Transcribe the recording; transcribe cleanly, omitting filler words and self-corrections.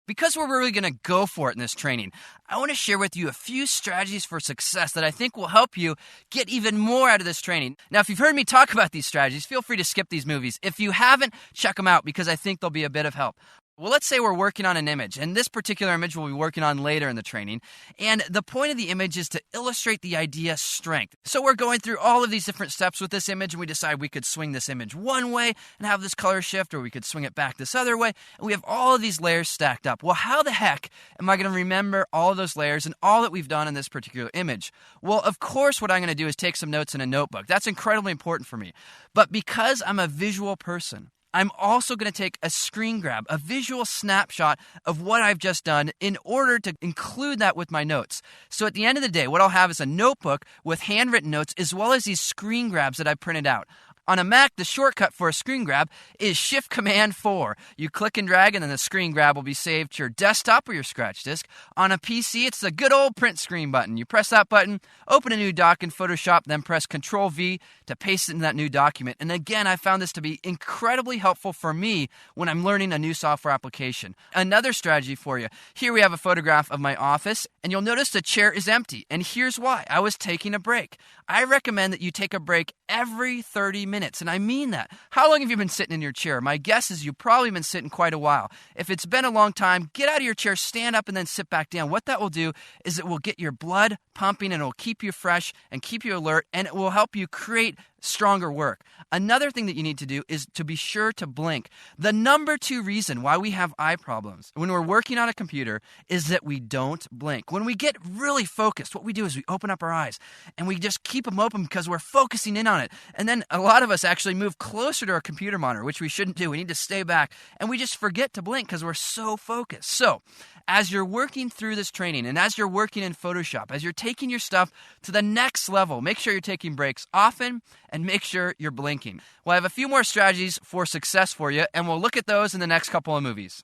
Because we're really going to go for it in this training, I want to share with you a few strategies for success that I think will help you get even more out of this training. Now, if you've heard me talk about these strategies, feel free to skip these movies. If you haven't, check them out because I think they'll be a bit of help. Well, let's say we're working on an image, and this particular image we'll be working on later in the training. And the point of the image is to illustrate the idea strength. So we're going through all of these different steps with this image, and we decide we could swing this image one way and have this color shift, or we could swing it back this other way, and we have all of these layers stacked up. Well, how the heck am I going to remember all of those layers and all that we've done in this particular image? Well, of course, what I'm going to do is take some notes in a notebook. That's incredibly important for me. But because I'm a visual person, I'm also going to take a screen grab, a visual snapshot of what I've just done in order to include that with my notes. So at the end of the day, what I'll have is a notebook with handwritten notes as well as these screen grabs that I printed out. On a Mac, the shortcut for a screen grab is Shift-Command-4. You click and drag, and then the screen grab will be saved to your desktop or your scratch disk. On a PC, it's the good old print screen button. You press that button, open a new doc in Photoshop, then press Control-V to paste it in that new document. And again, I found this to be incredibly helpful for me when I'm learning a new software application. Another strategy for you. Here we have a photograph of my office, and you'll notice the chair is empty. And here's why. I was taking a break. I recommend that you take a break every 30 minutes, and I mean that. How long have you been sitting in your chair? My guess is you've probably been sitting quite a while. If it's been a long time, get out of your chair, stand up, and then sit back down. What that will do is it will get your blood pumping, and it will keep you fresh and keep you alert, and it will help you create stronger work. Another thing that you need to do is to be sure to blink. The number 2 reason why we have eye problems when we're working on a computer is that we don't blink. When we get really focused, what we do is we open up our eyes and we just keep them open because we're focusing in on it. And then a lot of us actually move closer to our computer monitor, which we shouldn't do. We need to stay back, and we just forget to blink because we're so focused. So as you're working through this training and as you're working in Photoshop, as you're taking your stuff to the next level, make sure you're taking breaks often and make sure you're blinking. Well, I have a few more strategies for success for you, and we'll look at those in the next couple of movies.